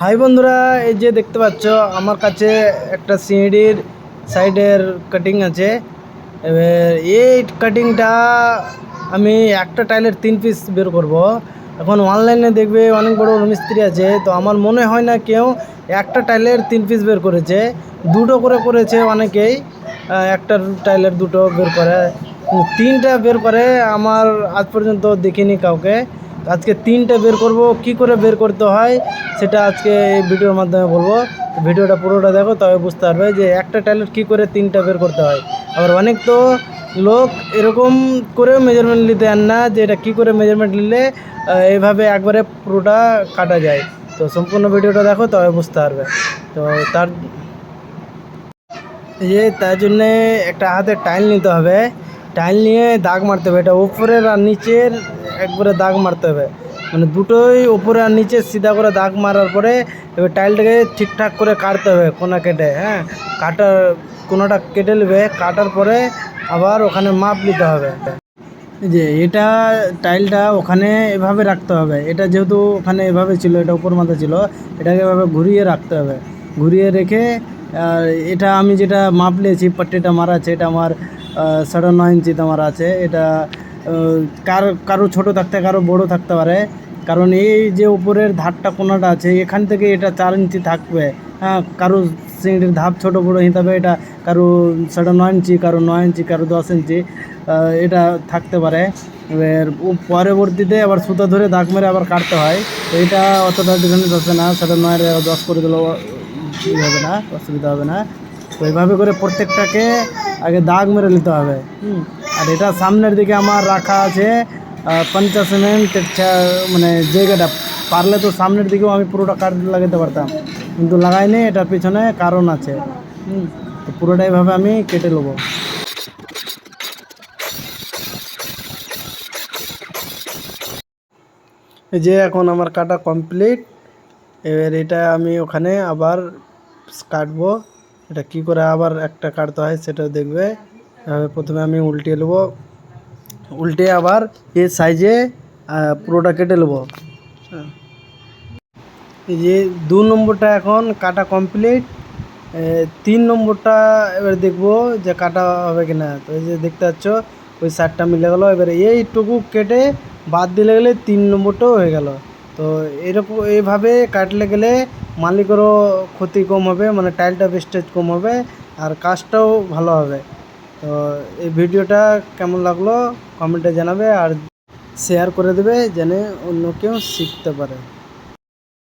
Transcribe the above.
High বন্ধুরা, এই যে দেখতে পাচ্ছ আমার কাছে একটা সিঁড়ির সাইডের কাটিং আছে। এবার এই কাটিংটা আমি একটা টাইলের 3 পিস বের করব। এখন অনলাইনে দেখবে অনেক বড় মিস্ত্রি আছে, তো আমার মনে হয় না কেউ একটা টাইলের 3 পিস বের করেছে। দুটো করে করেছে অনেকেই, একটা টাইলের দুটো বের করে, তিনটা বের করে আমার আজ পর্যন্ত দেখিনি কাউকে। আজকে তিনটা বের করব, কি করে বের করতে হয় সেটা আজকে এই ভিডিওর মাধ্যমে বলবো। ভিডিওটা পুরোটা দেখো, তবে বুঝতে পারবে যে একটা টয়লেট কী করে তিনটা বের করতে হয়। আবার অনেক তো লোক এরকম করেও মেজারমেন্ট নিতে দেন না, যে এটা কী করে মেজারমেন্ট নিলে এইভাবে একবারে পুরোটা কাটা যায়। তো সম্পূর্ণ ভিডিওটা দেখো, তবে বুঝতে পারবে। তো তার জন্যে একটা হাতে টাইল নিতে হবে। টাইল নিয়ে দাগ মারতে হবে, এটা উপরের আর নিচের একবারে দাগ মারতে হবে, মানে দুটোই উপরে আর নিচে সিধা করে দাগ মারার পরে এবার টাইলটাকে ঠিকঠাক করে কাটতে হবে, কোনা কেটে। হ্যাঁ, কোনাটা কেটে নেবে, কাটার পরে আবার ওখানে মাপ নিতে হবে। যে এটা টাইলটা ওখানে এভাবে রাখতে হবে, এটা যেহেতু ওখানে এভাবে ছিল, এটা উপর মাথা ছিল, এটাকে এভাবে ঘুরিয়ে রাখতে হবে। ঘুরিয়ে রেখে আর এটা আমি যেটা মাপ নিয়েছি, পট্টিটা মারা আছে, এটা আমার 9.5 ইঞ্চিতে মারা আছে। এটা কারো ছোটো থাকতে কারো বড়ো থাকতে পারে, কারণ এই যে উপরের ধারটা কোনাটা আছে এখান থেকে এটা 4 ইঞ্চি থাকবে। হ্যাঁ, কারো সিঁড়ির ধাপ ছোটো বড়ো হিসাবে এটা কারো 9.5 ইঞ্চি, কারো 9 ইঞ্চি, কারো 10 ইঞ্চি এটা থাকতে পারে। এবার পরবর্তীতে আবার সুতো ধরে দাগ মেরে আবার কাটতে হয়। তো এটা অতটা ডিফারেন্স আছে না, 9.5 করে দিলেও হবে না, অসুবিধা হবে না। তো এইভাবে করে প্রত্যেকটাকে আগে দাগ মেরে নিতে হবে। আর এটা সামনের দিকে আমার রাখা আছে 50 mm, মানে জায়গাটা পারলে তো সামনের দিকেও আমি পুরোটা কাট লাগাতে পারতাম, কিন্তু লাগাইনি, এটার পিছনে কারণ আছে। তো পুরোটা এইভাবে আমি কেটে নেবো। এই যে এখন আমার কাটা কমপ্লিট। এবার এটা আমি ওখানে আবার কাটবো। এটা কি করে আবার একটা কাটতে হয় সেটাও দেখবে। প্রথমে আমি উল্টিয়ে নেবো, উল্টে আবার এই সাইজে পুরোটা কেটে নেবো। এই যে 2 নম্বরটা এখন কাটা কমপ্লিট। 3 নম্বরটা এবার দেখবো যে কাটা হবে কিনা। তো এই যে দেখতে পাচ্ছ ওই সাইডটা মিলে গেলো। এবারে এইটুকু কেটে বাদ দিলে গেলে 3 নম্বরটাও হয়ে গেল। তো এরকম এইভাবে কাটলে গেলে মালিকেরও ক্ষতি কম হবে, মানে টাইলটা ওয়েস্টেজ কম হবে, আর কাজটাও ভালো হবে। তো এই ভিডিওটা কেমন লাগলো কমেন্টে জানাবে, আর শেয়ার করে দেবে যেন অন্য কেউ শিখতে পারে।